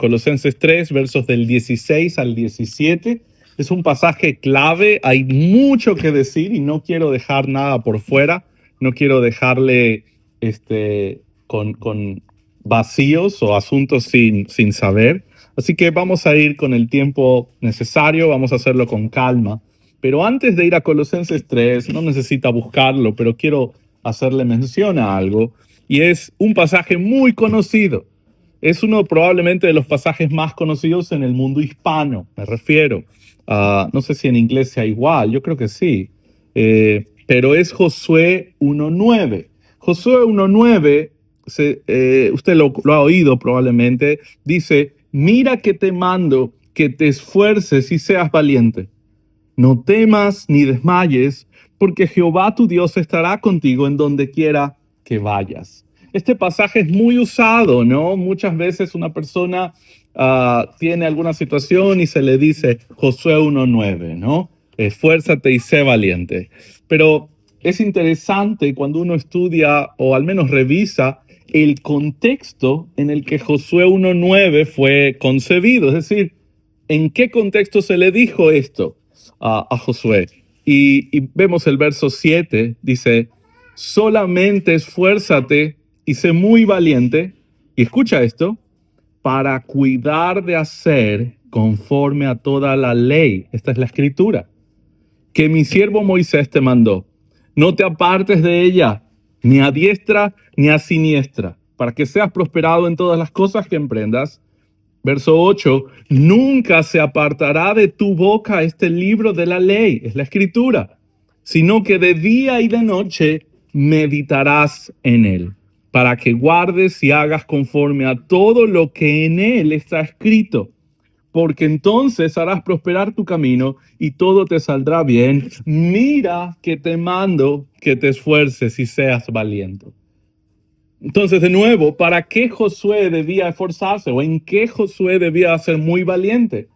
Colosenses 3, versos del 16 al 17. Es un pasaje clave, hay mucho que decir y no quiero dejar nada por fuera, no quiero dejarle con vacíos o asuntos sin saber. Así que vamos a ir con el tiempo necesario, vamos a hacerlo con calma. Pero antes de ir a Colosenses 3, no necesita buscarlo, pero quiero hacerle mención a algo, y es un pasaje muy conocido. Es uno probablemente de los pasajes más conocidos en el mundo hispano, me refiero. No sé si en inglés sea igual, yo creo que sí. Pero es Josué 1:9. Josué 1:9, usted lo ha oído probablemente, dice: mira que te mando que te esfuerces y seas valiente. No temas ni desmayes, porque Jehová tu Dios estará contigo en donde quiera que vayas. Este pasaje es muy usado, ¿no? Muchas veces una persona tiene alguna situación y se le dice Josué 1:9, ¿no? Esfuérzate y sé valiente. Pero es interesante cuando uno estudia o al menos revisa el contexto en el que Josué 1:9 fue concebido. Es decir, ¿en qué contexto se le dijo esto a Josué? Y vemos el verso 7, dice: solamente esfuérzate y sé muy valiente, y escucha esto, para cuidar de hacer conforme a toda la ley. Esta es la escritura que mi siervo Moisés te mandó. No te apartes de ella, ni a diestra ni a siniestra, para que seas prosperado en todas las cosas que emprendas. Verso 8, nunca se apartará de tu boca este libro de la ley, es la escritura, sino que de día y de noche meditarás en él, para que guardes y hagas conforme a todo lo que en él está escrito, porque entonces harás prosperar tu camino y todo te saldrá bien. Mira que te mando que te esfuerces y seas valiente. Entonces, de nuevo, ¿para qué Josué debía esforzarse o en qué Josué debía ser muy valiente?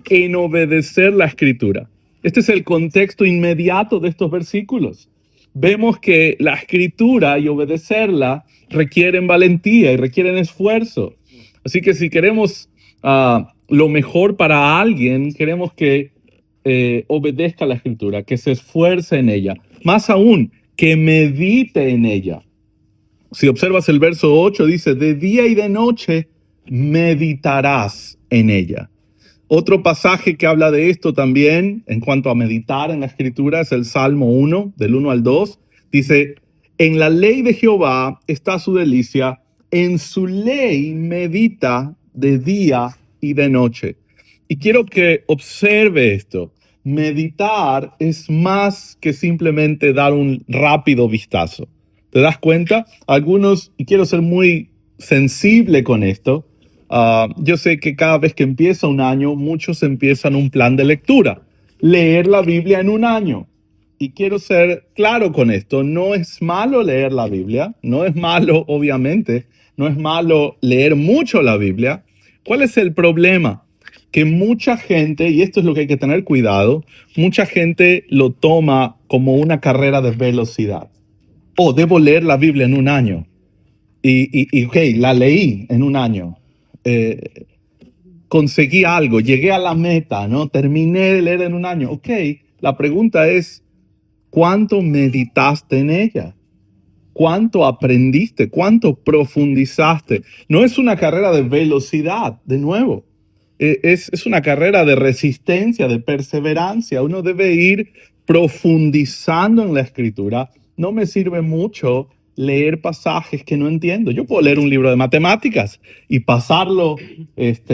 En obedecer la escritura. Este es el contexto inmediato de estos versículos. Vemos que la escritura y obedecerla requieren valentía y requieren esfuerzo. Así que si queremos lo mejor para alguien, queremos que obedezca la escritura, que se esfuerce en ella. Más aún, que medite en ella. Si observas el verso 8, dice: de día y de noche meditarás en ella. Otro pasaje que habla de esto también, en cuanto a meditar en la escritura, es el Salmo 1, del 1 al 2. Dice: en la ley de Jehová está su delicia, en su ley medita de día y de noche. Y quiero que observe esto. Meditar es más que simplemente dar un rápido vistazo. ¿Te das cuenta? Algunos, y quiero ser muy sensible con esto, yo sé que cada vez que empieza un año, muchos empiezan un plan de lectura, leer la Biblia en un año. Y quiero ser claro con esto, no es malo leer la Biblia, no es malo, obviamente, no es malo leer mucho la Biblia. ¿Cuál es el problema? Que mucha gente, y esto es lo que hay que tener cuidado, mucha gente lo toma como una carrera de velocidad. Oh, debo leer la Biblia en un año. Y ok, la leí en un año. Conseguí algo, llegué a la meta, ¿no? Terminé de leer en un año. Ok, la pregunta es, ¿cuánto meditaste en ella? ¿Cuánto aprendiste? ¿Cuánto profundizaste? No es una carrera de velocidad, de nuevo. Es una carrera de resistencia, de perseverancia. Uno debe ir profundizando en la escritura. No me sirve mucho leer pasajes que no entiendo. Yo puedo leer un libro de matemáticas y pasarlo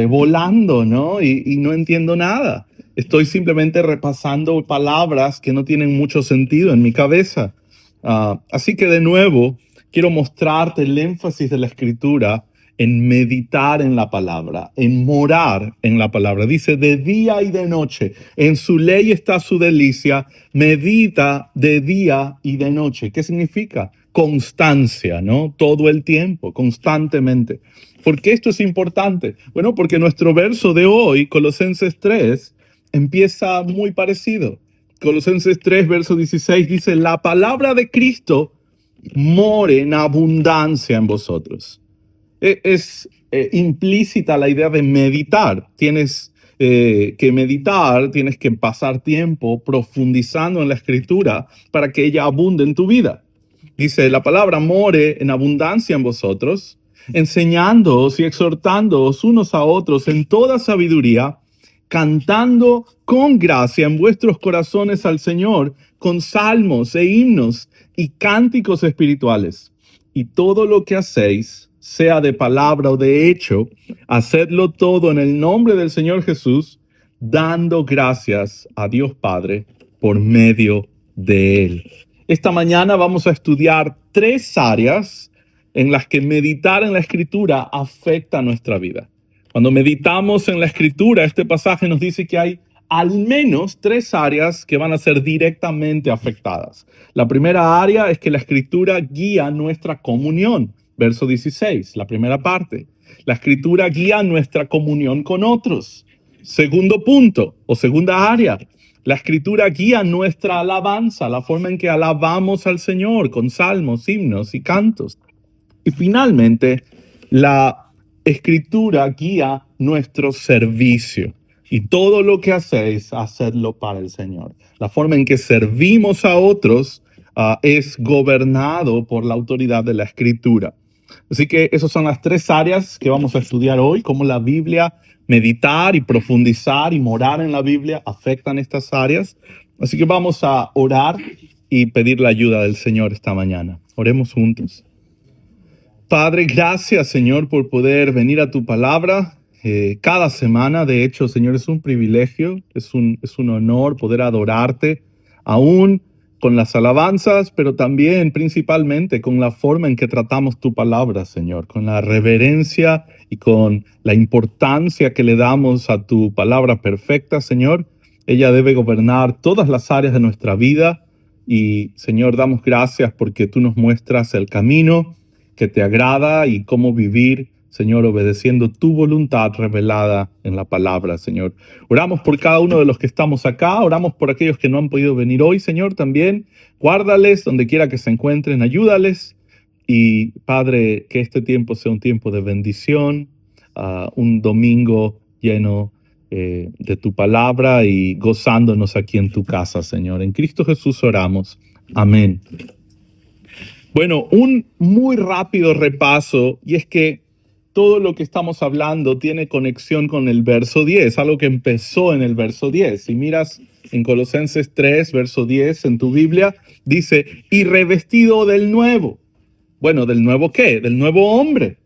volando, ¿no? Y no entiendo nada. Estoy simplemente repasando palabras que no tienen mucho sentido en mi cabeza. Así que de nuevo, quiero mostrarte el énfasis de la escritura en meditar en la palabra, en morar en la palabra. Dice: de día y de noche, en su ley está su delicia, medita de día y de noche. ¿Qué significa? Constancia, ¿no? Todo el tiempo, constantemente. ¿Por qué esto es importante? Bueno, porque nuestro verso de hoy, Colosenses 3, empieza muy parecido. Colosenses 3, verso 16 dice: la palabra de Cristo more en abundancia en vosotros. Es implícita la idea de meditar. Tienes que meditar, tienes que pasar tiempo profundizando en la escritura para que ella abunde en tu vida. Dice, la palabra more en abundancia en vosotros, enseñándoos y exhortándoos unos a otros en toda sabiduría, cantando con gracia en vuestros corazones al Señor, con salmos e himnos y cánticos espirituales. Y todo lo que hacéis, sea de palabra o de hecho, hacedlo todo en el nombre del Señor Jesús, dando gracias a Dios Padre por medio de Él. Esta mañana vamos a estudiar 3 áreas en las que meditar en la Escritura afecta nuestra vida. Cuando meditamos en la Escritura, este pasaje nos dice que hay al menos 3 áreas que van a ser directamente afectadas. La primera área es que la Escritura guía nuestra comunión. Verso 16, la primera parte. La Escritura guía nuestra comunión con otros. Segundo punto o segunda área. La Escritura guía nuestra alabanza, la forma en que alabamos al Señor con salmos, himnos y cantos. Y finalmente, la Escritura guía nuestro servicio. Y todo lo que hacéis, hacedlo para el Señor. La forma en que servimos a otros es gobernado por la autoridad de la Escritura. Así que esas son las 3 áreas que vamos a estudiar hoy, cómo la Biblia, meditar y profundizar y morar en la Biblia afectan estas áreas. Así que vamos a orar y pedir la ayuda del Señor esta mañana. Oremos juntos. Padre, gracias, Señor, por poder venir a tu palabra cada semana. De hecho, Señor, es un privilegio, es un honor poder adorarte, aún con las alabanzas, pero también principalmente con la forma en que tratamos tu palabra, Señor, con la reverencia y con la importancia que le damos a tu palabra perfecta, Señor. Ella debe gobernar todas las áreas de nuestra vida y, Señor, damos gracias porque tú nos muestras el camino que te agrada y cómo vivir, Señor, obedeciendo tu voluntad revelada en la palabra, Señor. Oramos por cada uno de los que estamos acá, oramos por aquellos que no han podido venir hoy, Señor, también. Guárdales donde quiera que se encuentren, ayúdales. Y, Padre, que este tiempo sea un tiempo de bendición, un domingo lleno de tu palabra y gozándonos aquí en tu casa, Señor. En Cristo Jesús oramos. Amén. Bueno, un muy rápido repaso, y es que todo lo que estamos hablando tiene conexión con el verso 10, algo que empezó en el verso 10. Si miras en Colosenses 3, verso 10 en tu Biblia, dice, y revestido del nuevo. Bueno, ¿del nuevo qué? Del nuevo hombre.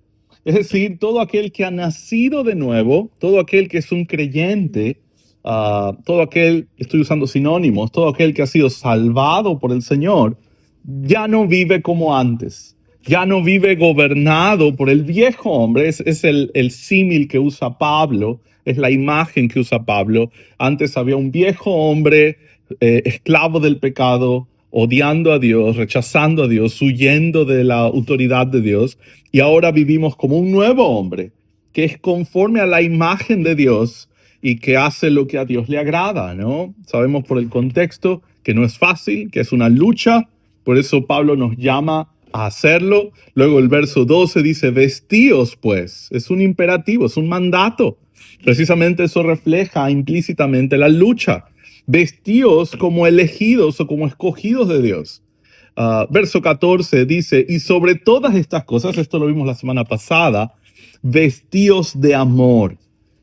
Es decir, todo aquel que ha nacido de nuevo, todo aquel que es un creyente, todo aquel, estoy usando sinónimos, todo aquel que ha sido salvado por el Señor, ya no vive como antes, ya no vive gobernado por el viejo hombre. Es el símil que usa Pablo, es la imagen que usa Pablo. Antes había un viejo hombre esclavo del pecado, odiando a Dios, rechazando a Dios, huyendo de la autoridad de Dios, y ahora vivimos como un nuevo hombre que es conforme a la imagen de Dios y que hace lo que a Dios le agrada, ¿no? Sabemos por el contexto que no es fácil, que es una lucha. Por eso Pablo nos llama a hacerlo. Luego el verso 12 dice, vestíos pues. Es un imperativo, es un mandato. Precisamente eso refleja implícitamente la lucha. Vestíos como elegidos o como escogidos de Dios. Verso 14 dice, y sobre todas estas cosas, esto lo vimos la semana pasada, vestíos de amor,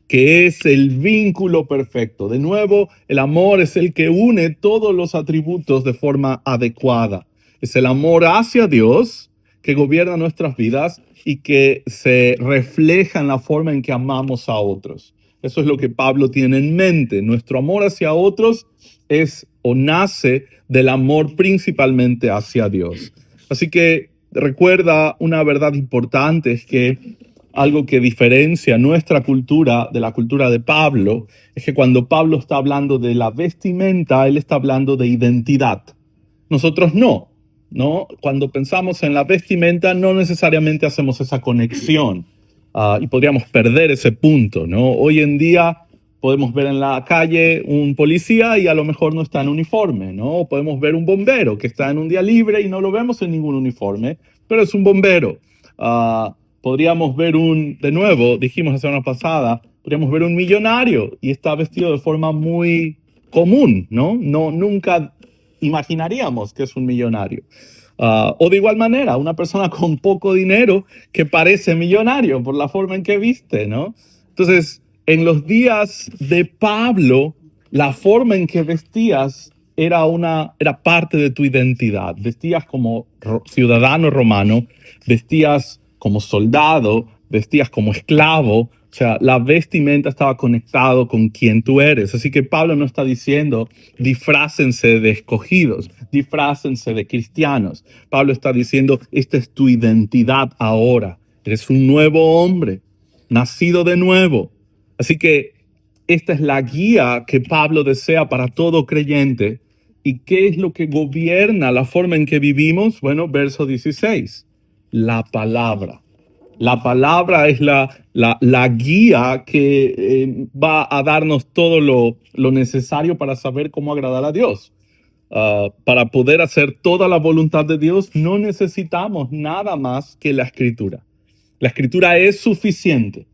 que es el vínculo perfecto. De nuevo, el amor es el que une todos los atributos de forma adecuada. Es el amor hacia Dios que gobierna nuestras vidas y que se refleja en la forma en que amamos a otros. Eso es lo que Pablo tiene en mente. Nuestro amor hacia otros es o nace del amor principalmente hacia Dios. Así que recuerda una verdad importante, es que algo que diferencia nuestra cultura de la cultura de Pablo es que cuando Pablo está hablando de la vestimenta, él está hablando de identidad. Nosotros no, ¿no? Cuando pensamos en la vestimenta, no necesariamente hacemos esa conexión y podríamos perder ese punto, ¿no? Hoy en día podemos ver en la calle un policía y a lo mejor no está en uniforme, ¿no? Podemos ver un bombero que está en un día libre y no lo vemos en ningún uniforme, pero es un bombero. podríamos ver de nuevo, dijimos la semana pasada, podríamos ver un millonario y está vestido de forma muy común, ¿no? No, nunca imaginaríamos que es un millonario. O de igual manera, una persona con poco dinero que parece millonario por la forma en que viste, ¿no? Entonces, en los días de Pablo, la forma en que vestías era parte de tu identidad. Vestías como ciudadano romano, vestías como soldado, vestías como esclavo. O sea, la vestimenta estaba conectado con quien tú eres. Así que Pablo no está diciendo disfrácense de escogidos, disfrácense de cristianos. Pablo está diciendo, esta es tu identidad ahora. Eres un nuevo hombre, nacido de nuevo. Así que esta es la guía que Pablo desea para todo creyente. ¿Y qué es lo que gobierna la forma en que vivimos? Bueno, verso 16, la palabra. La palabra es la guía que va a darnos todo lo necesario para saber cómo agradar a Dios. Para poder hacer toda la voluntad de Dios no necesitamos nada más que la escritura. La escritura es suficiente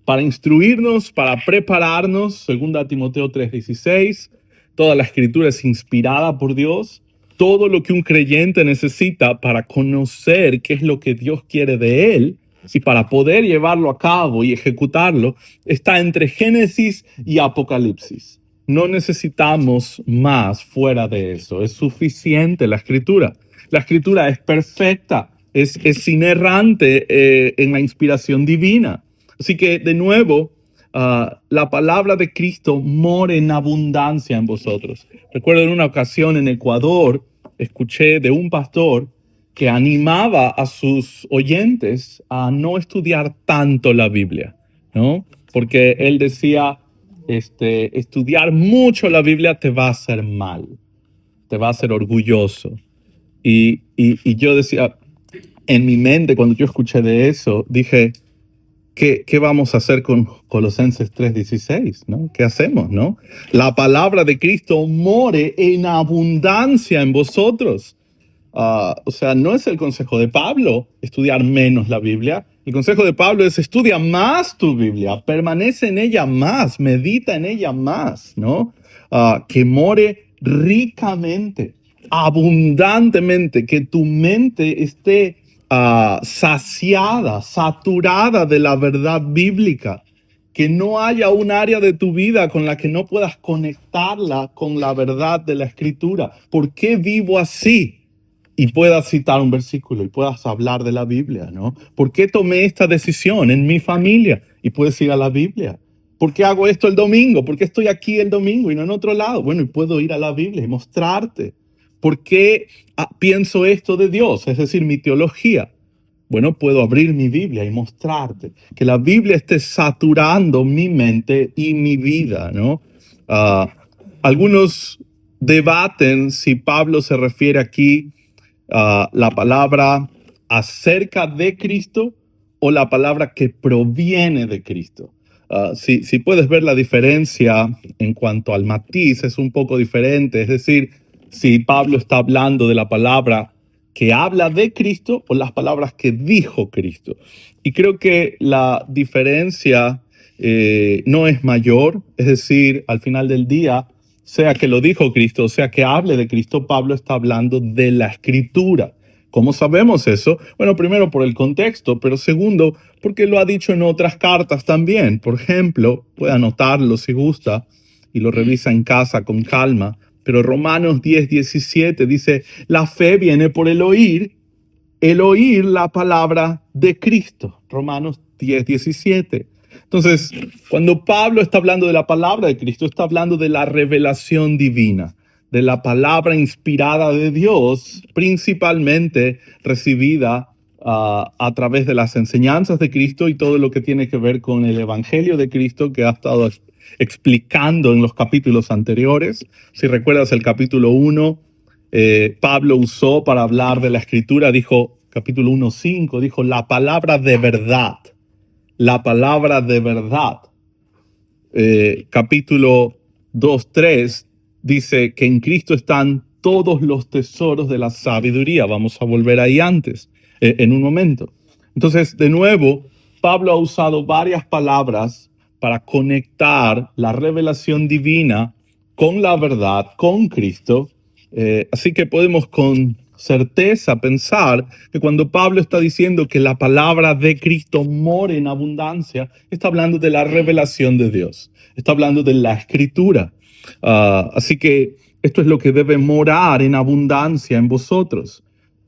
para instruirnos, para prepararnos, según Timoteo 3:16, toda la escritura es inspirada por Dios. Todo lo que un creyente necesita para conocer qué es lo que Dios quiere de él y para poder llevarlo a cabo y ejecutarlo está entre Génesis y Apocalipsis. No necesitamos más fuera de eso. Es suficiente la escritura. La escritura es perfecta, es inerrante en la inspiración divina. Así que, de nuevo, la palabra de Cristo mora en abundancia en vosotros. Recuerdo en una ocasión en Ecuador, escuché de un pastor que animaba a sus oyentes a no estudiar tanto la Biblia, ¿no? Porque él decía, estudiar mucho la Biblia te va a hacer mal, te va a hacer orgulloso. Y yo decía, en mi mente, cuando yo escuché de eso, dije, ¿qué vamos a hacer con Colosenses 3:16? ¿No? ¿Qué hacemos? ¿No? La palabra de Cristo more en abundancia en vosotros. O sea, no es el consejo de Pablo estudiar menos la Biblia. El consejo de Pablo es estudia más tu Biblia, permanece en ella más, medita en ella más, ¿no? Que more ricamente, abundantemente, que tu mente esté saciada, saturada de la verdad bíblica, que no haya un área de tu vida con la que no puedas conectarla con la verdad de la Escritura. ¿Por qué vivo así? Y puedas citar un versículo y puedas hablar de la Biblia, ¿no? ¿Por qué tomé esta decisión en mi familia? Y puedes ir a la Biblia. ¿Por qué hago esto el domingo? ¿Por qué estoy aquí el domingo y no en otro lado? Bueno, y puedo ir a la Biblia y mostrarte. ¿Por qué pienso esto de Dios? Es decir, mi teología. Bueno, puedo abrir mi Biblia y mostrarte que la Biblia esté saturando mi mente y mi vida, ¿no? Algunos debaten si Pablo se refiere aquí la palabra acerca de Cristo o la palabra que proviene de Cristo. Si puedes ver la diferencia en cuanto al matiz, es un poco diferente. Es decir, si Pablo está hablando de la palabra que habla de Cristo o las palabras que dijo Cristo. Y creo que la diferencia no es mayor. Es decir, al final del día, sea que lo dijo Cristo, sea que hable de Cristo, Pablo está hablando de la Escritura. ¿Cómo sabemos eso? Bueno, primero por el contexto, pero segundo, porque lo ha dicho en otras cartas también. Por ejemplo, puede anotarlo si gusta y lo revisa en casa con calma. Pero Romanos 10:17 dice, la fe viene por el oír la palabra de Cristo. Romanos 10:17. Entonces, cuando Pablo está hablando de la palabra de Cristo, está hablando de la revelación divina, de la palabra inspirada de Dios, principalmente recibida a través de las enseñanzas de Cristo y todo lo que tiene que ver con el Evangelio de Cristo que ha estado explicando en los capítulos anteriores. Si recuerdas el capítulo 1, Pablo usó para hablar de la Escritura, dijo, capítulo 1:5, dijo, la palabra de verdad. La palabra de verdad. Capítulo 2:3 dice que en Cristo están todos los tesoros de la sabiduría. Vamos a volver ahí antes, en un momento. Entonces, de nuevo, Pablo ha usado varias palabras para conectar la revelación divina con la verdad, con Cristo. Así que podemos con certeza pensar que cuando Pablo está diciendo que la palabra de Cristo mora en abundancia, está hablando de la revelación de Dios, está hablando de la Escritura. Así que esto es lo que debe morar en abundancia en vosotros.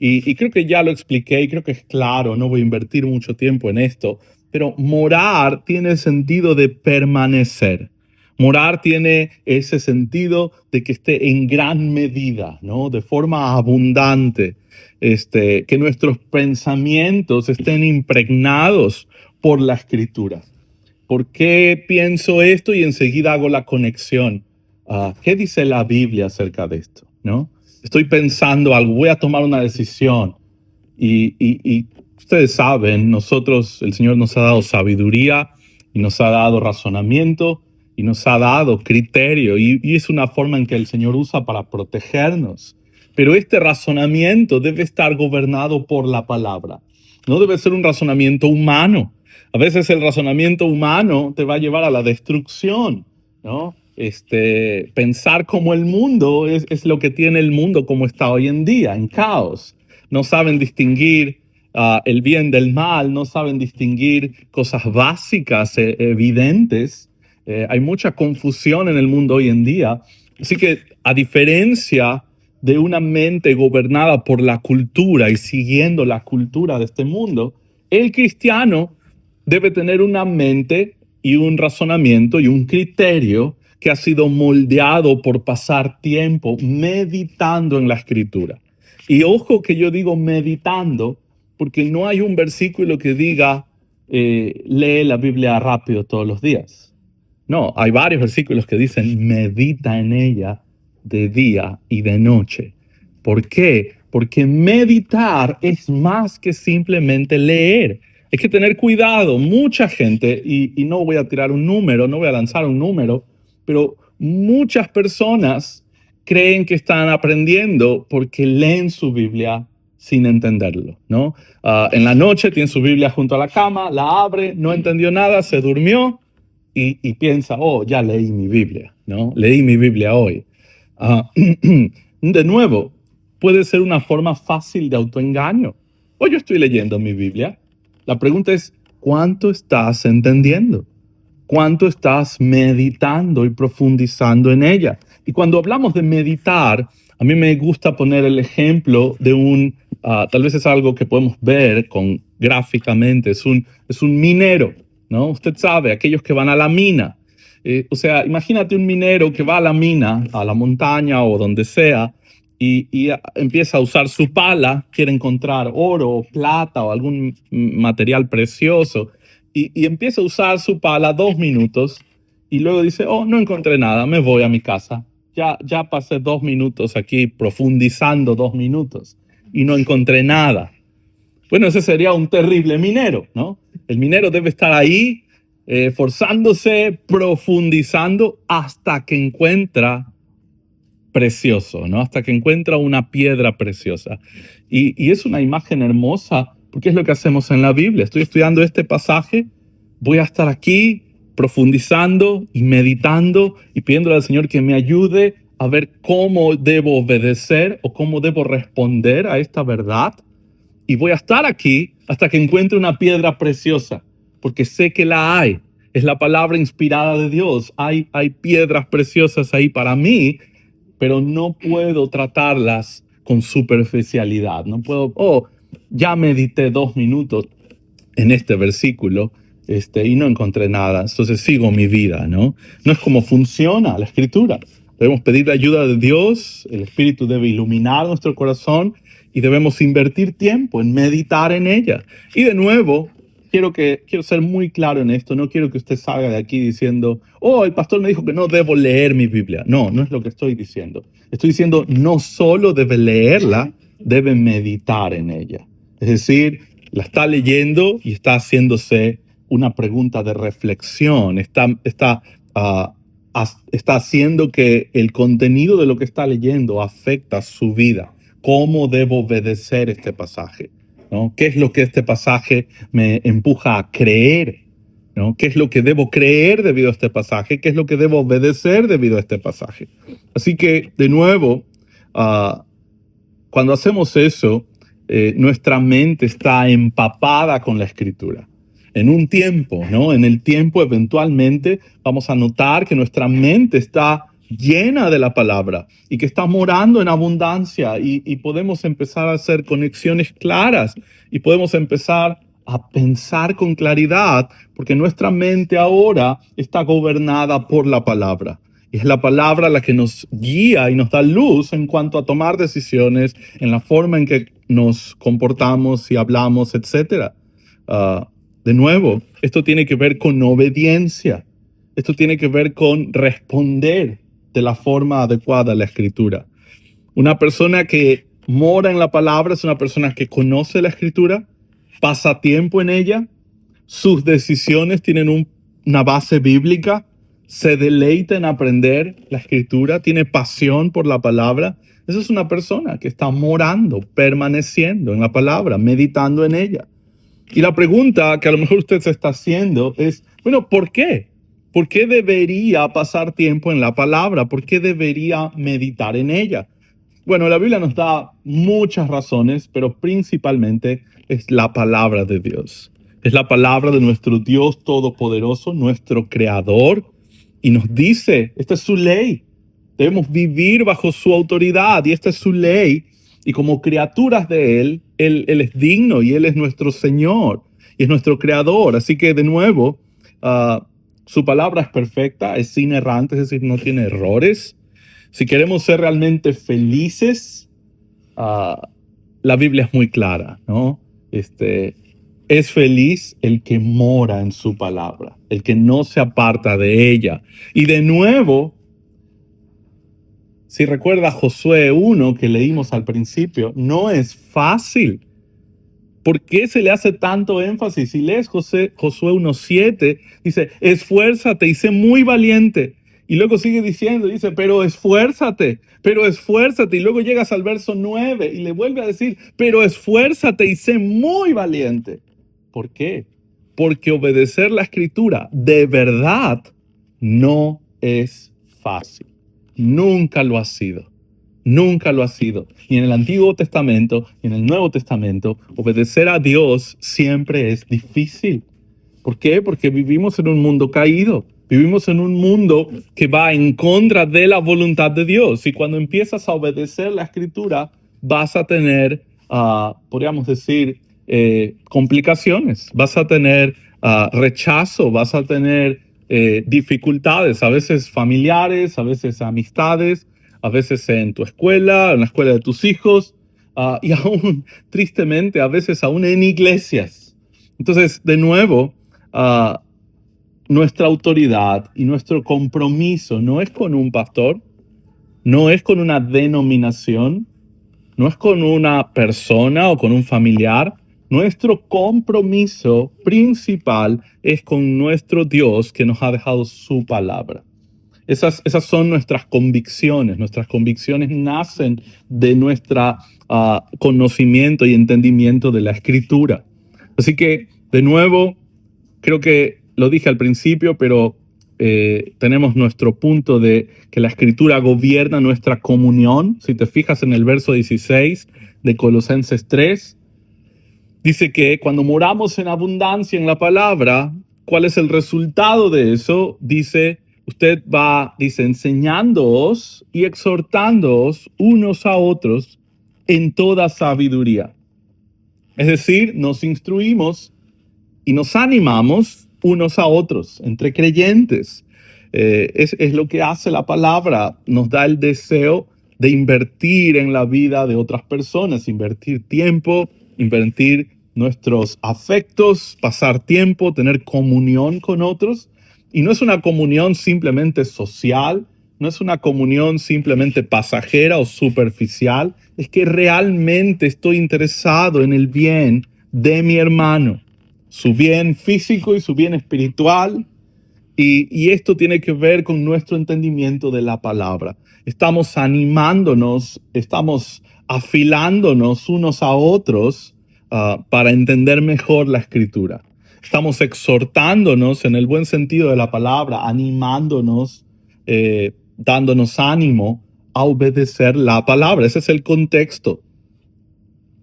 Y creo que ya lo expliqué y creo que es claro, no voy a invertir mucho tiempo en esto, pero morar tiene el sentido de permanecer. Morar tiene ese sentido de que esté en gran medida, ¿no? De forma abundante, que nuestros pensamientos estén impregnados por la Escritura. ¿Por qué pienso esto? Y enseguida hago la conexión. ¿Qué dice la Biblia acerca de esto? ¿No? Estoy pensando algo, voy a tomar una decisión. Y ustedes saben, nosotros, el Señor nos ha dado sabiduría y nos ha dado razonamiento y nos ha dado criterio. Y es una forma en que el Señor usa para protegernos. Pero este razonamiento debe estar gobernado por la palabra. No debe ser un razonamiento humano. A veces el razonamiento humano te va a llevar a la destrucción, ¿no? Pensar como el mundo es lo que tiene el mundo como está hoy en día, en caos. No saben distinguir el bien del mal, no saben distinguir cosas básicas, evidentes. Hay mucha confusión en el mundo hoy en día. Así que a diferencia de una mente gobernada por la cultura y siguiendo la cultura de este mundo, el cristiano debe tener una mente y un razonamiento y un criterio que ha sido moldeado por pasar tiempo meditando en la Escritura. Y ojo que yo digo meditando, porque no hay un versículo que diga lee la Biblia rápido todos los días. No, hay varios versículos que dicen medita en ella de día y de noche. ¿Por qué? Porque meditar es más que simplemente leer. Hay que tener cuidado. Mucha gente, y no voy a tirar un número, no voy a lanzar un número, pero muchas personas creen que están aprendiendo porque leen su Biblia sin entenderlo, ¿no? En la noche tiene su Biblia junto a la cama, la abre, no entendió nada, se durmió y piensa, oh, ya leí mi Biblia, ¿no? Leí mi Biblia hoy. De nuevo, puede ser una forma fácil de autoengaño. Hoy yo estoy leyendo mi Biblia. La pregunta es, ¿cuánto estás entendiendo? ¿Cuánto estás meditando y profundizando en ella? Y cuando hablamos de meditar, a mí me gusta poner el ejemplo de tal vez es algo que podemos ver gráficamente, es un minero, ¿no? Usted sabe, aquellos que van a la mina. O sea, imagínate un minero que va a la mina, a la montaña o donde sea, y empieza a usar su pala, quiere encontrar oro, plata o algún material precioso, y empieza a usar su pala 2 minutos y luego dice, oh, no encontré nada, me voy a mi casa. Ya pasé 2 minutos aquí profundizando 2 minutos y no encontré nada. Bueno, ese sería un terrible minero, ¿no? El minero debe estar ahí forzándose, profundizando hasta que encuentra precioso, ¿no? Hasta que encuentra una piedra preciosa. Y es una imagen hermosa porque es lo que hacemos en la Biblia. Estoy estudiando este pasaje, voy a estar aquí profundizando y meditando y pidiéndole al Señor que me ayude a ver cómo debo obedecer o cómo debo responder a esta verdad. Y voy a estar aquí hasta que encuentre una piedra preciosa, porque sé que la hay. Es la palabra inspirada de Dios. Hay piedras preciosas ahí para mí, pero no puedo tratarlas con superficialidad. No puedo, oh, ya medité 2 minutos en este versículo y no encontré nada, entonces sigo mi vida, ¿no? No es como funciona la Escritura. Debemos pedir la ayuda de Dios, el Espíritu debe iluminar nuestro corazón y debemos invertir tiempo en meditar en ella. Y de nuevo, quiero ser muy claro en esto, no quiero que usted salga de aquí diciendo, oh, el pastor me dijo que no debo leer mi Biblia. No, no es lo que estoy diciendo. Estoy diciendo, no solo debe leerla, debe meditar en ella. Es decir, la está leyendo y está haciéndose una pregunta de reflexión, está haciendo que el contenido de lo que está leyendo afecta su vida. ¿Cómo debo obedecer este pasaje? ¿no? ¿Qué es lo que este pasaje me empuja a creer? ¿No? ¿Qué es lo que debo creer debido a este pasaje? ¿Qué es lo que debo obedecer debido a este pasaje? Así que, de nuevo, cuando hacemos eso, nuestra mente está empapada con la Escritura. En un tiempo, ¿no? En el tiempo, eventualmente, vamos a notar que nuestra mente está llena de la palabra y que está morando en abundancia y podemos empezar a hacer conexiones claras y podemos empezar a pensar con claridad porque nuestra mente ahora está gobernada por la palabra. Es la palabra la que nos guía y nos da luz en cuanto a tomar decisiones, en la forma en que nos comportamos y hablamos, etc. De nuevo, esto tiene que ver con obediencia. Esto tiene que ver con responder de la forma adecuada a la Escritura. Una persona que mora en la palabra es una persona que conoce la Escritura, pasa tiempo en ella, sus decisiones tienen una base bíblica, se deleita en aprender la Escritura, tiene pasión por la palabra. Esa es una persona que está morando, permaneciendo en la palabra, meditando en ella. Y la pregunta que a lo mejor usted se está haciendo es, bueno, ¿por qué? ¿Por qué debería pasar tiempo en la palabra? ¿Por qué debería meditar en ella? Bueno, la Biblia nos da muchas razones, pero principalmente es la palabra de Dios. Es la palabra de nuestro Dios Todopoderoso, nuestro Creador, y nos dice, esta es su ley, debemos vivir bajo su autoridad y esta es su ley, y como criaturas de Él es digno y Él es nuestro Señor y es nuestro Creador. Así que de nuevo, su palabra es perfecta, es inerrante, es decir, no tiene errores. Si queremos ser realmente felices, la Biblia es muy clara, ¿no? Es feliz el que mora en su palabra, el que no se aparta de ella. Y de nuevo, si recuerda Josué 1 que leímos al principio, no es fácil. ¿Por qué se le hace tanto énfasis? Si lees Josué 1:7, dice, esfuérzate y sé muy valiente. Y luego sigue diciendo, dice, pero esfuérzate. Y luego llegas al verso 9 y le vuelve a decir, pero esfuérzate y sé muy valiente. ¿Por qué? Porque obedecer la Escritura de verdad no es fácil. Nunca lo ha sido. Nunca lo ha sido. Ni en el Antiguo Testamento, ni en el Nuevo Testamento, obedecer a Dios siempre es difícil. ¿Por qué? Porque vivimos en un mundo caído. Vivimos en un mundo que va en contra de la voluntad de Dios. Y cuando empiezas a obedecer la Escritura, vas a tener, podríamos decir, complicaciones. Vas a tener rechazo, vas a tener dificultades, a veces familiares, a veces amistades, a veces en tu escuela, en la escuela de tus hijos, y aún, tristemente, a veces aún en iglesias. Entonces, de nuevo, nuestra autoridad y nuestro compromiso no es con un pastor, no es con una denominación, no es con una persona o con un familiar. Nuestro compromiso principal es con nuestro Dios que nos ha dejado su palabra. Esas son nuestras convicciones. Nuestras convicciones nacen de nuestro conocimiento y entendimiento de la Escritura. Así que, de nuevo, creo que lo dije al principio, pero tenemos nuestro punto de que la Escritura gobierna nuestra comunión. Si te fijas en el verso 16 de Colosenses 3, dice que cuando moramos en abundancia en la palabra, ¿cuál es el resultado de eso? Dice, usted dice, enseñándoos y exhortándoos unos a otros en toda sabiduría. Es decir, nos instruimos y nos animamos unos a otros, entre creyentes. Es lo que hace la palabra, nos da el deseo de invertir en la vida de otras personas, invertir tiempo, invertir nuestros afectos, pasar tiempo, tener comunión con otros. Y no es una comunión simplemente social, no es una comunión simplemente pasajera o superficial, es que realmente estoy interesado en el bien de mi hermano, su bien físico y su bien espiritual. Y esto tiene que ver con nuestro entendimiento de la palabra. Estamos animándonos, estamos afilándonos unos a otros para entender mejor la Escritura. Estamos exhortándonos en el buen sentido de la palabra, animándonos, dándonos ánimo a obedecer la palabra. Ese es el contexto.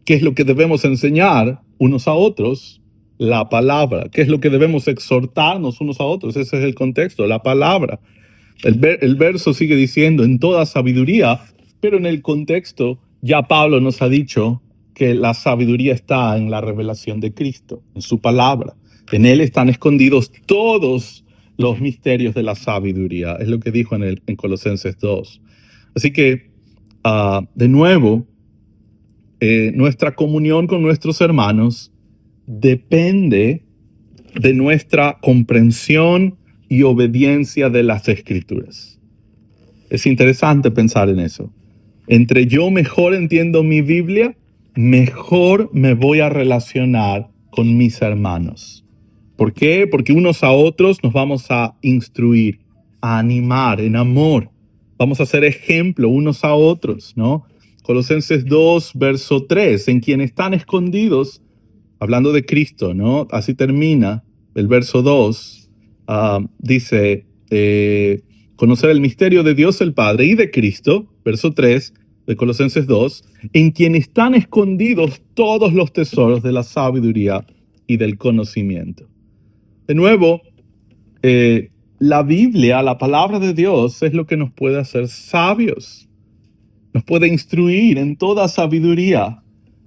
¿Qué es lo que debemos enseñar unos a otros? La palabra. ¿Qué es lo que debemos exhortarnos unos a otros? Ese es el contexto, la palabra. El verso sigue diciendo en toda sabiduría, pero en el contexto ya Pablo nos ha dicho que la sabiduría está en la revelación de Cristo, en su palabra. En él están escondidos todos los misterios de la sabiduría. Es lo que dijo en Colosenses 2. Así que, de nuevo, nuestra comunión con nuestros hermanos depende de nuestra comprensión y obediencia de las Escrituras. Es interesante pensar en eso. Entre yo mejor entiendo mi Biblia, mejor me voy a relacionar con mis hermanos. ¿Por qué? Porque unos a otros nos vamos a instruir, a animar en amor. Vamos a ser ejemplo unos a otros, ¿no? Colosenses 2, verso 3, en quien están escondidos, hablando de Cristo, ¿no? Así termina el verso 2, dice, conocer el misterio de Dios el Padre y de Cristo, verso 3 de Colosenses 2, en quien están escondidos todos los tesoros de la sabiduría y del conocimiento. De nuevo, la Biblia, la palabra de Dios, es lo que nos puede hacer sabios. Nos puede instruir en toda sabiduría.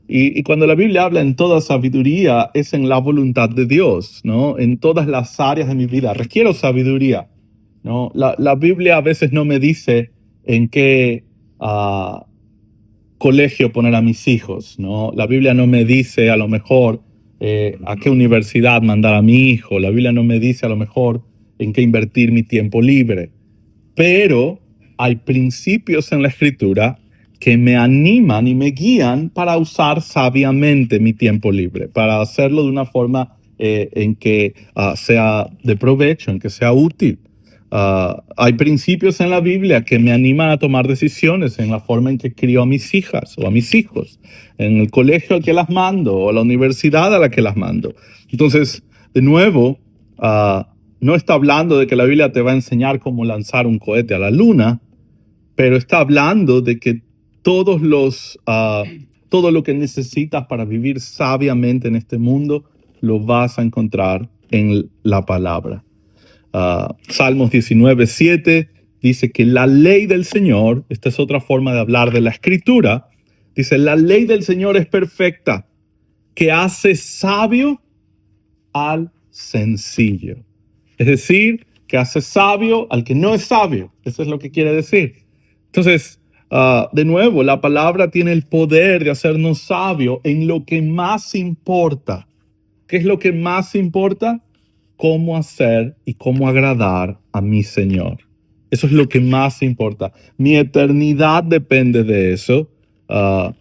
Y cuando la Biblia habla en toda sabiduría, es en la voluntad de Dios, ¿no? En todas las áreas de mi vida. Requiero sabiduría, ¿no? La Biblia a veces no me dice en qué colegio poner a mis hijos, ¿no? La Biblia no me dice a lo mejor a qué universidad mandar a mi hijo. La Biblia no me dice a lo mejor en qué invertir mi tiempo libre. Pero hay principios en la Escritura que me animan y me guían para usar sabiamente mi tiempo libre, para hacerlo de una forma en que sea de provecho, en que sea útil. Hay principios en la Biblia que me animan a tomar decisiones en la forma en que crío a mis hijas o a mis hijos, en el colegio al que las mando o a la universidad a la que las mando. Entonces, de nuevo, no está hablando de que la Biblia te va a enseñar cómo lanzar un cohete a la luna, pero está hablando de que todo lo que necesitas para vivir sabiamente en este mundo lo vas a encontrar en la palabra. Salmos 19:7 dice que la ley del Señor, esta es otra forma de hablar de la Escritura, dice, la ley del Señor es perfecta, que hace sabio al sencillo. Es decir, que hace sabio al que no es sabio. Eso es lo que quiere decir. Entonces, de nuevo, la palabra tiene el poder de hacernos sabios en lo que más importa. ¿Qué es lo que más importa? Cómo hacer y cómo agradar a mi Señor. Eso es lo que más importa. Mi eternidad depende de eso. La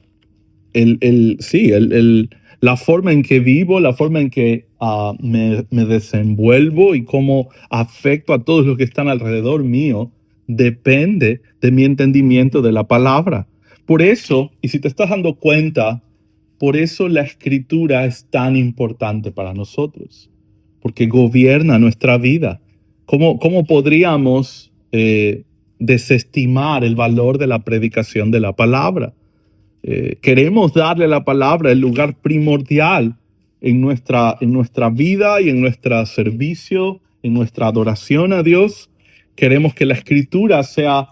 forma en que vivo, la forma en que me desenvuelvo y cómo afecto a todos los que están alrededor mío, depende de mi entendimiento de la palabra. Por eso, y si te estás dando cuenta, por eso la Escritura es tan importante para nosotros, porque gobierna nuestra vida. ¿Cómo podríamos desestimar el valor de la predicación de la palabra? Queremos darle a la palabra el lugar primordial en nuestra vida y en nuestro servicio, en nuestra adoración a Dios. Queremos que la Escritura sea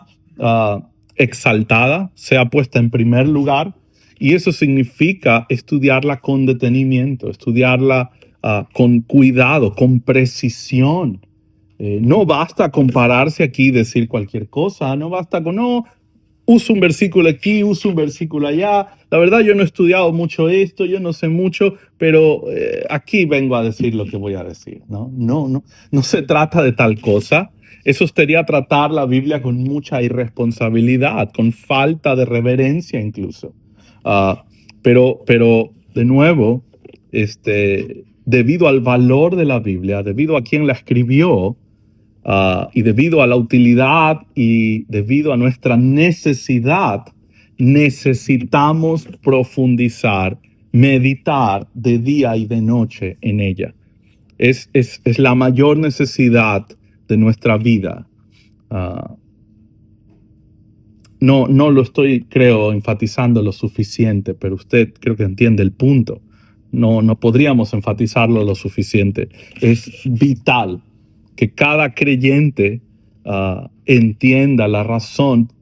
exaltada, sea puesta en primer lugar, y eso significa estudiarla con detenimiento, estudiarla con cuidado, con precisión. No basta con pararse aquí y decir cualquier cosa, no basta con, no, uso un versículo aquí, uso un versículo allá. La verdad, yo no he estudiado mucho esto, yo no sé mucho, pero aquí vengo a decir lo que voy a decir, ¿no? No se trata de tal cosa. Eso sería tratar la Biblia con mucha irresponsabilidad, con falta de reverencia incluso. Pero de nuevo, debido al valor de la Biblia, debido a quien la escribió, y debido a la utilidad y debido a nuestra necesidad, necesitamos profundizar meditar de día y de noche en ella. Es la mayor necesidad de nuestra vida. Ah, no lo estoy, creo, enfatizando lo suficiente, pero usted creo que entiende el punto. No podríamos enfatizarlo lo suficiente. Es vital que cada creyente entienda la razón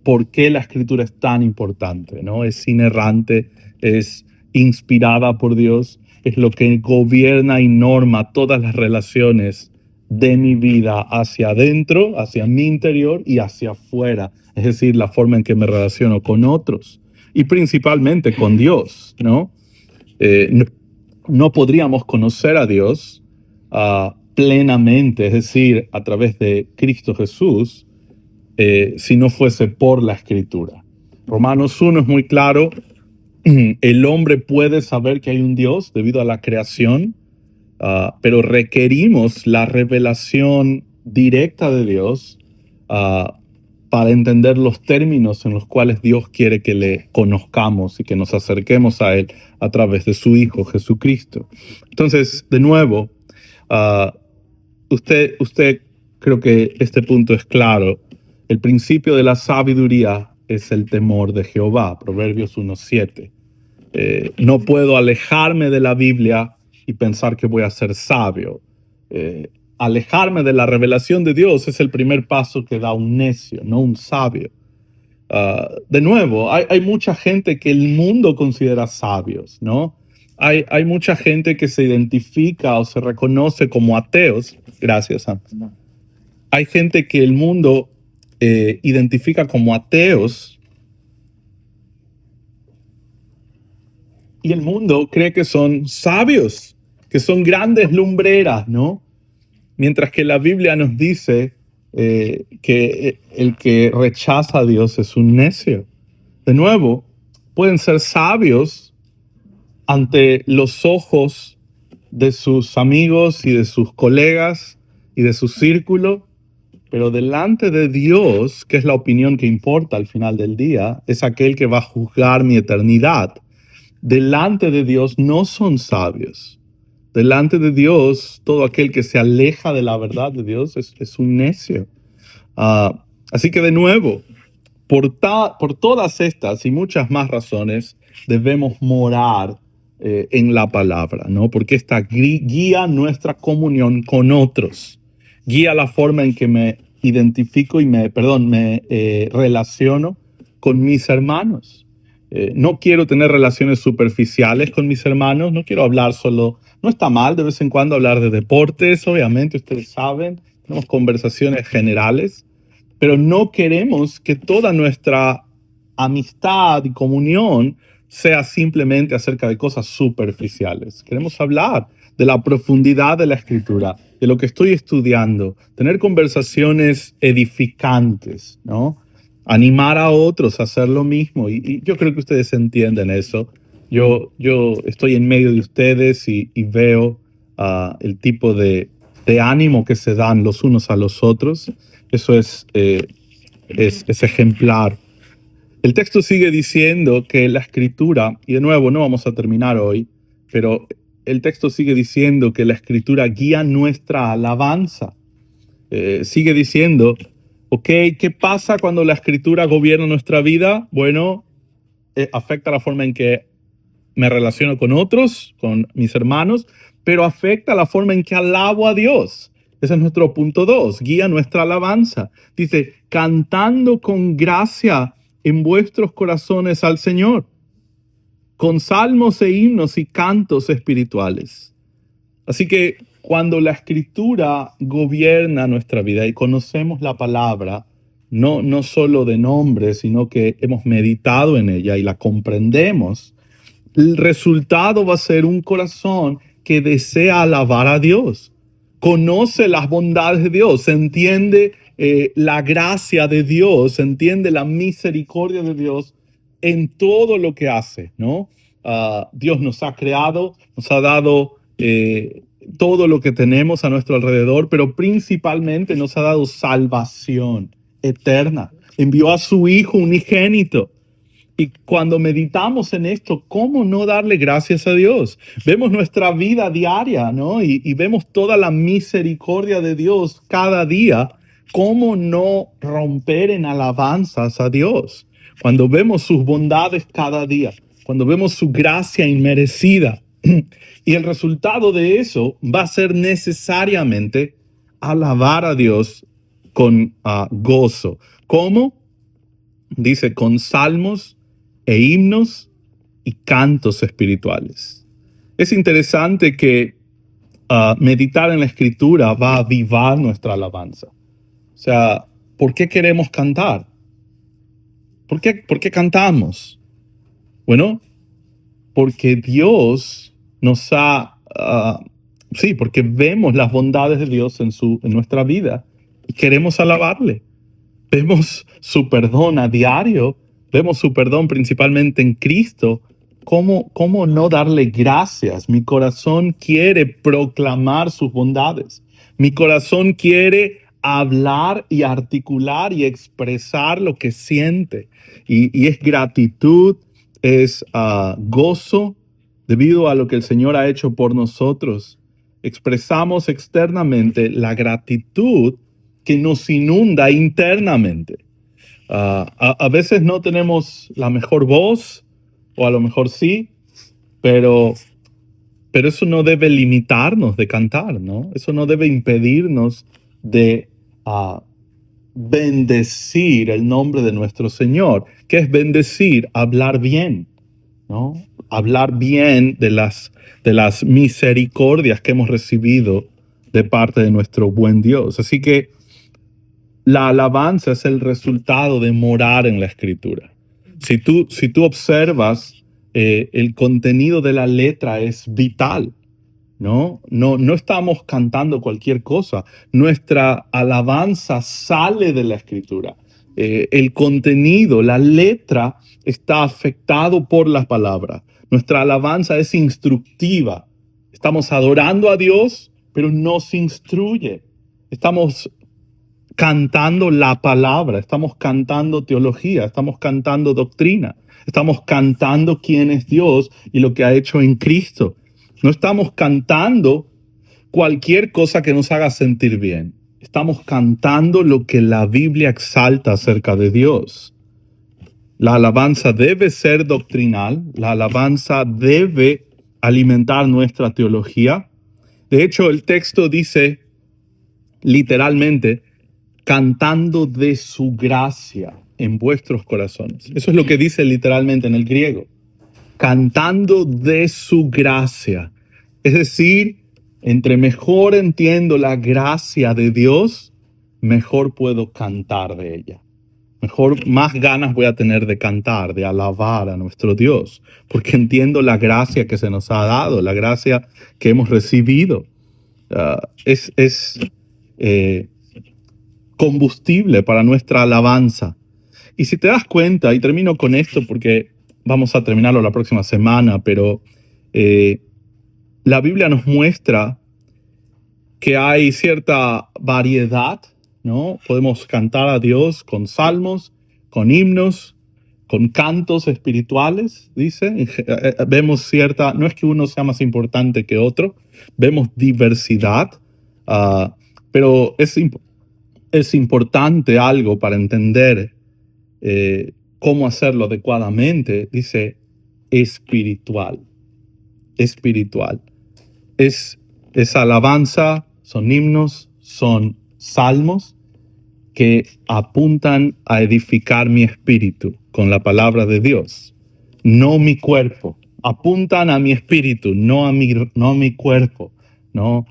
por qué la escritura es tan importante, ¿no? Es inerrante, es inspirada por Dios, es lo que gobierna y norma todas las relaciones de mi vida hacia adentro, hacia mi interior y hacia afuera. Es decir, la forma en que me relaciono con otros y principalmente con Dios, ¿no? No podríamos conocer a Dios plenamente, es decir, a través de Cristo Jesús, si no fuese por la escritura. Romanos 1 es muy claro. El hombre puede saber que hay un Dios debido a la creación, pero requerimos la revelación directa de Dios para entender los términos en los cuales Dios quiere que le conozcamos y que nos acerquemos a Él a través de su Hijo Jesucristo. Entonces, de nuevo, usted creo que este punto es claro. El principio de la sabiduría es el temor de Jehová, Proverbios 1:7. No puedo alejarme de la Biblia y pensar que voy a ser sabio. Alejarme de la revelación de Dios es el primer paso que da un necio, no un sabio. De nuevo, hay mucha gente que el mundo considera sabios, ¿no? Hay mucha gente que se identifica o se reconoce como ateos. Gracias, Sam. Hay gente que el mundo identifica como ateos y el mundo cree que son sabios, que son grandes lumbreras, ¿no? Mientras que la Biblia nos dice que el que rechaza a Dios es un necio. De nuevo, pueden ser sabios ante los ojos de sus amigos y de sus colegas y de su círculo, pero delante de Dios, que es la opinión que importa al final del día, es aquel que va a juzgar mi eternidad. Delante de Dios no son sabios. Delante de Dios, todo aquel que se aleja de la verdad de Dios es un necio. Así que de nuevo, por todas estas y muchas más razones, debemos morar en la palabra, ¿no? Porque esta guía nuestra comunión con otros, guía la forma en que me identifico y me relaciono con mis hermanos. No quiero tener relaciones superficiales con mis hermanos, no quiero hablar solo, no está mal de vez en cuando hablar de deportes, obviamente ustedes saben, tenemos conversaciones generales, pero no queremos que toda nuestra amistad y comunión sea simplemente acerca de cosas superficiales. Queremos hablar de la profundidad de la escritura, de lo que estoy estudiando, tener conversaciones edificantes, ¿no? Animar a otros a hacer lo mismo. Y yo creo que ustedes entienden eso. Yo estoy en medio de ustedes y veo el tipo de ánimo que se dan los unos a los otros. Eso es ejemplar. El texto sigue diciendo que la escritura, y de nuevo no vamos a terminar hoy, pero el texto sigue diciendo que la escritura guía nuestra alabanza. Sigue diciendo, ok, ¿qué pasa cuando la escritura gobierna nuestra vida? Bueno, afecta la forma en que me relaciono con otros, con mis hermanos, pero afecta la forma en que alabo a Dios. Ese es nuestro punto 2, guía nuestra alabanza. Dice, cantando con gracia en vuestros corazones al Señor, con salmos e himnos y cantos espirituales. Así que cuando la escritura gobierna nuestra vida y conocemos la palabra, no solo de nombre, sino que hemos meditado en ella y la comprendemos, el resultado va a ser un corazón que desea alabar a Dios, conoce las bondades de Dios, entiende la gracia de Dios, entiende la misericordia de Dios en todo lo que hace, ¿no? Dios nos ha creado, nos ha dado todo lo que tenemos a nuestro alrededor, pero principalmente nos ha dado salvación eterna. Envió a su Hijo unigénito Y cuando meditamos en esto, ¿cómo no darle gracias a Dios? Vemos nuestra vida diaria, ¿no? Y vemos toda la misericordia de Dios cada día. ¿Cómo no romper en alabanzas a Dios? Cuando vemos sus bondades cada día, cuando vemos su gracia inmerecida. Y el resultado de eso va a ser necesariamente alabar a Dios con gozo. ¿Cómo? Dice, con salmos e himnos y cantos espirituales. Es interesante que meditar en la escritura va a avivar nuestra alabanza. O sea, ¿por qué queremos cantar? ¿Por qué cantamos? Bueno, porque Dios nos ha, sí, porque vemos las bondades de Dios en nuestra vida y queremos alabarle. Vemos su perdón a diario, vemos su perdón principalmente en Cristo. ¿Cómo no darle gracias? Mi corazón quiere proclamar sus bondades. Mi corazón quiere hablar y articular y expresar lo que siente. Y es gratitud, es gozo debido a lo que el Señor ha hecho por nosotros. Expresamos externamente la gratitud que nos inunda internamente. A veces no tenemos la mejor voz, o a lo mejor sí, pero, pero eso no debe limitarnos de cantar, ¿no? Eso no debe impedirnos de bendecir el nombre de nuestro Señor. ¿Qué es bendecir? Hablar bien, ¿no? Hablar bien de las misericordias que hemos recibido de parte de nuestro buen Dios. Así que la alabanza es el resultado de morar en la escritura. Si tú observas, el contenido de la letra es vital, ¿no? No estamos cantando cualquier cosa. Nuestra alabanza sale de la escritura. El contenido, la letra está afectado por las palabras. Nuestra alabanza es instructiva. Estamos adorando a Dios, pero nos instruye. Estamos cantando la palabra, estamos cantando teología, estamos cantando doctrina, estamos cantando quién es Dios y lo que ha hecho en Cristo. No estamos cantando cualquier cosa que nos haga sentir bien. Estamos cantando lo que la Biblia exalta acerca de Dios. La alabanza debe ser doctrinal, la alabanza debe alimentar nuestra teología. De hecho, el texto dice literalmente, cantando de su gracia en vuestros corazones. Eso es lo que dice literalmente en el griego. Cantando de su gracia. Es decir, entre mejor entiendo la gracia de Dios, mejor puedo cantar de ella. Mejor, más ganas voy a tener de cantar, de alabar a nuestro Dios, porque entiendo la gracia que se nos ha dado, la gracia que hemos recibido. Es combustible para nuestra alabanza. Y si te das cuenta, y termino con esto porque vamos a terminarlo la próxima semana, pero la Biblia nos muestra que hay cierta variedad, ¿no? Podemos cantar a Dios con salmos, con himnos, con cantos espirituales, dice. Vemos cierta, no es que uno sea más importante que otro, vemos diversidad, pero es importante algo para entender cómo hacerlo adecuadamente. Dice espiritual, espiritual. Es alabanza, son himnos, son salmos que apuntan a edificar mi espíritu con la palabra de Dios, no mi cuerpo. Apuntan a mi espíritu, no a mi cuerpo, ¿no?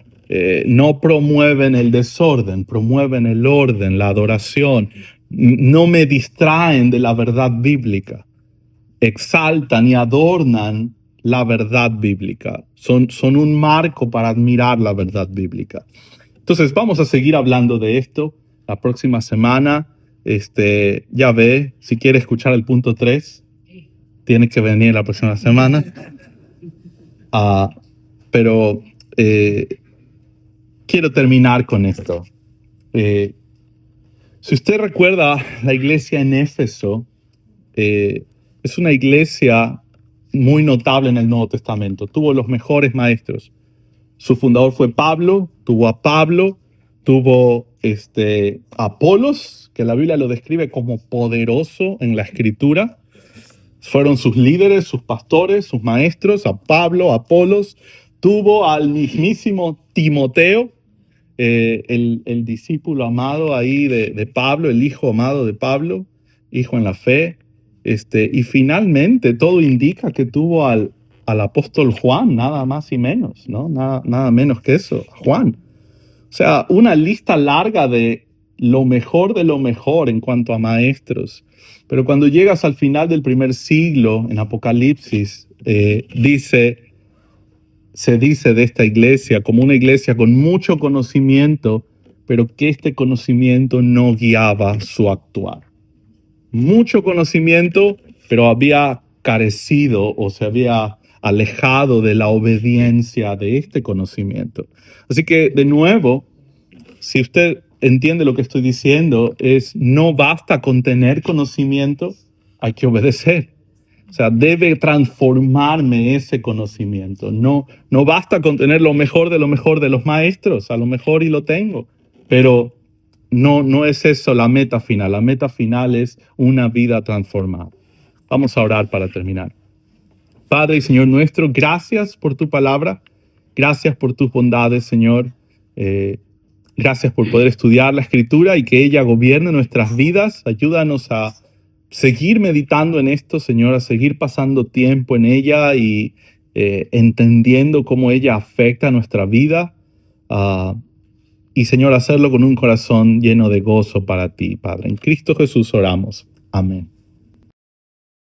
No promueven el desorden, promueven el orden, la adoración. No me distraen de la verdad bíblica. Exaltan y adornan la verdad bíblica. Son un marco para admirar la verdad bíblica. Entonces vamos a seguir hablando de esto la próxima semana. Ya ve, si quiere escuchar el punto 3, tiene que venir la próxima semana. Pero quiero terminar con esto. Si usted recuerda la iglesia en Éfeso, es una iglesia muy notable en el Nuevo Testamento. Tuvo los mejores maestros. Su fundador fue Pablo, tuvo a Pablo, tuvo a Apolos, que la Biblia lo describe como poderoso en la Escritura. Fueron sus líderes, sus pastores, sus maestros, a Pablo, a Apolos. Tuvo al mismísimo Timoteo, el discípulo amado ahí de Pablo, el hijo amado de Pablo, hijo en la fe. Y finalmente todo indica que tuvo al apóstol Juan, nada más y menos, ¿no? Nada menos que eso, Juan. O sea, una lista larga de lo mejor en cuanto a maestros. Pero cuando llegas al final del primer siglo, en Apocalipsis, se dice de esta iglesia como una iglesia con mucho conocimiento, pero que este conocimiento no guiaba su actuar. Mucho conocimiento, pero había carecido o se había alejado de la obediencia de este conocimiento. Así que, de nuevo, si usted entiende lo que estoy diciendo, no basta con tener conocimiento, hay que obedecer. O sea, debe transformarme ese conocimiento. No basta con tener lo mejor de los maestros, a lo mejor y lo tengo, pero no es eso la meta final. La meta final es una vida transformada. Vamos a orar para terminar. Padre y Señor nuestro, gracias por tu palabra, gracias por tus bondades, Señor. Gracias por poder estudiar la Escritura y que ella gobierne nuestras vidas. Ayúdanos a seguir meditando en esto, Señor, a seguir pasando tiempo en ella y entendiendo cómo ella afecta nuestra vida. Y, Señor, hacerlo con un corazón lleno de gozo para ti, Padre. En Cristo Jesús oramos. Amén.